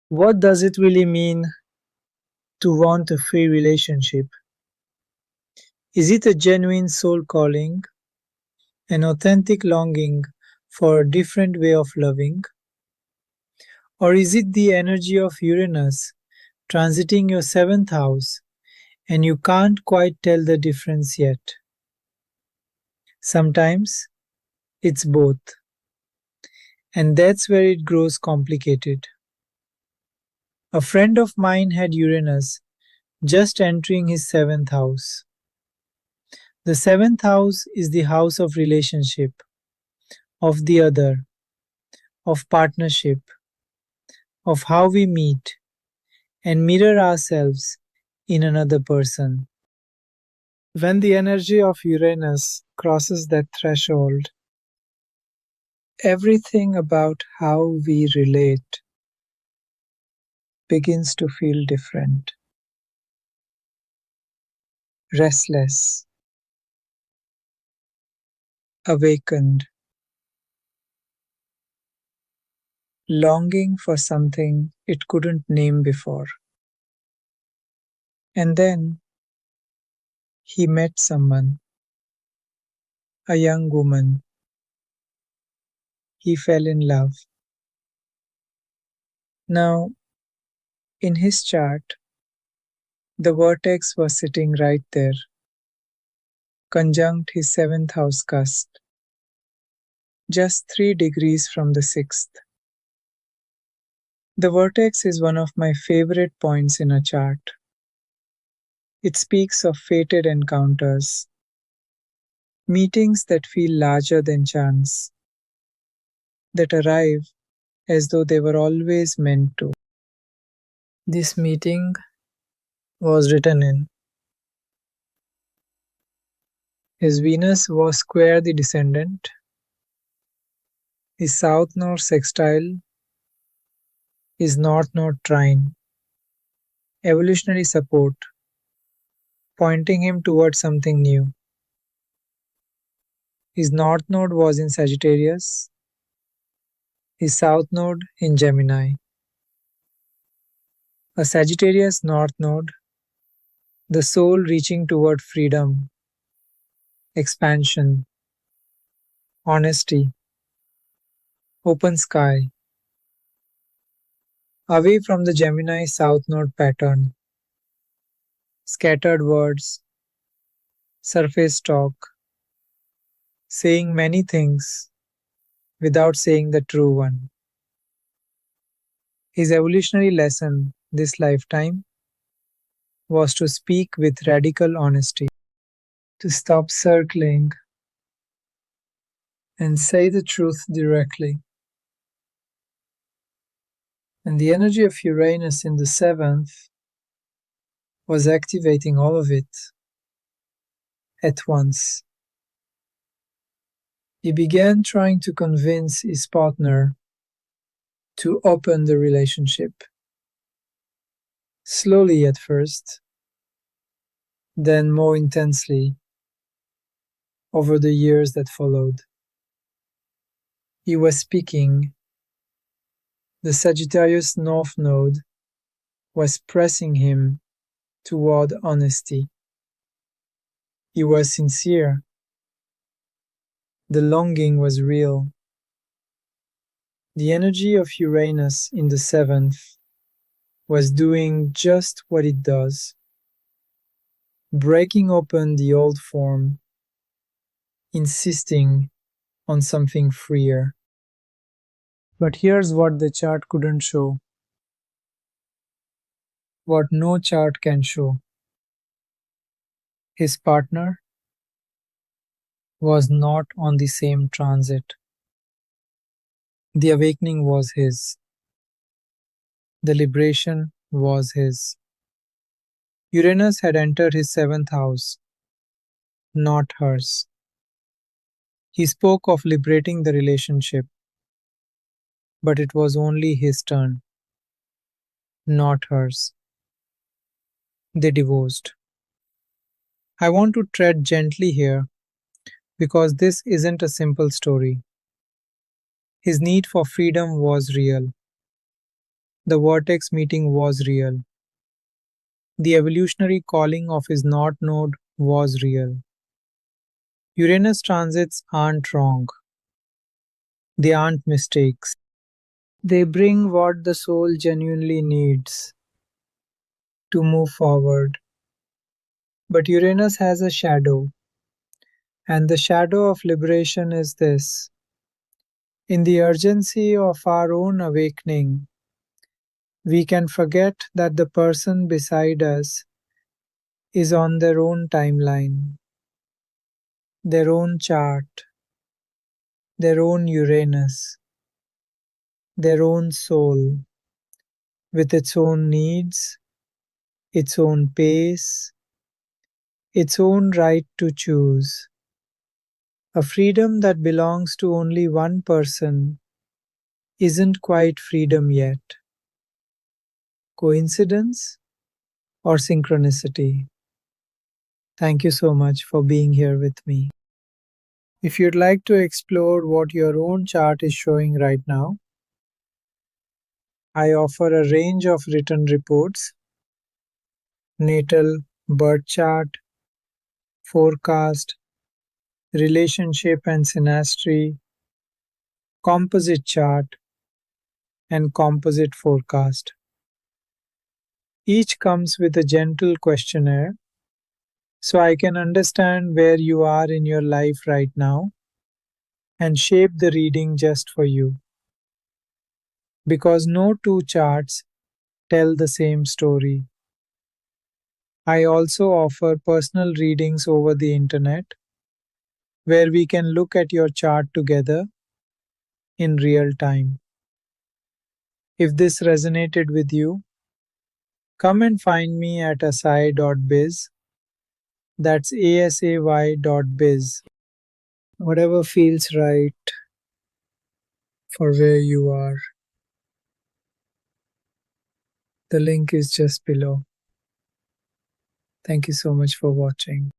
What does it really mean to want a free relationship? Is it a genuine soul calling, an authentic longing for a different way of loving? Or is it the energy of Uranus transiting your seventh house and you can't quite tell the difference yet? Sometimes it's both, and that's where it grows complicated. A friend of mine had Uranus just entering his seventh house. The seventh house is the house of relationship, of the other, of partnership, of how we meet and mirror ourselves in another person. When the energy of Uranus crosses that threshold, everything about how we relate begins to feel different. Restless, awakened, longing for something it couldn't name before. And then he met someone, a young woman. He fell in love. Now, in his chart, the vertex was sitting right there, conjunct his seventh house cusp, just 3 degrees from the sixth. The vertex is one of my favorite points in a chart. It speaks of fated encounters, meetings that feel larger than chance, that arrive as though they were always meant to. This meeting was written in. His Venus was square the descendant. His south node sextile is north node trine, evolutionary support, pointing him towards something new. His north node was in Sagittarius, his south node in Gemini. A Sagittarius north node, the soul reaching toward freedom, expansion, honesty, open sky, away from the Gemini south node pattern, scattered words, surface talk, saying many things without saying the true one. His evolutionary lesson this lifetime was to speak with radical honesty, to stop circling and say the truth directly. And the energy of Uranus in the seventh was activating all of it at once. He began trying to convince his partner to open the relationship. Slowly at first, then more intensely over the years that followed. He was speaking. The Sagittarius North Node was pressing him toward honesty. He was sincere. The longing was real. The energy of Uranus in the seventh was doing just what it does, breaking open the old form, insisting on something freer. But here's what the chart couldn't show, what no chart can show. His partner was not on the same transit. The awakening was his. The liberation was his. Uranus had entered his seventh house, not hers. He spoke of liberating the relationship, but it was only his turn, not hers. They divorced. I want to tread gently here because this isn't a simple story. His need for freedom was real. The vortex meeting was real. The evolutionary calling of his North Node was real. Uranus transits aren't wrong. They aren't mistakes. They bring what the soul genuinely needs to move forward. But Uranus has a shadow, and the shadow of liberation is this. In the urgency of our own awakening, we can forget that the person beside us is on their own timeline, their own chart, their own Uranus, their own soul, with its own needs, its own pace, its own right to choose. A freedom that belongs to only one person isn't quite freedom yet. Coincidence or synchronicity? Thank you so much for being here with me. If you'd like to explore what your own chart is showing right now, I offer a range of written reports: natal, birth chart, forecast, relationship and synastry, composite chart, and composite forecast. Each comes with a gentle questionnaire so I can understand where you are in your life right now and shape the reading just for you. Because no two charts tell the same story. I also offer personal readings over the internet where we can look at your chart together in real time. If this resonated with you, come and find me at asai.biz. That's asay.biz. Whatever feels right for where you are. The link is just below. Thank you so much for watching.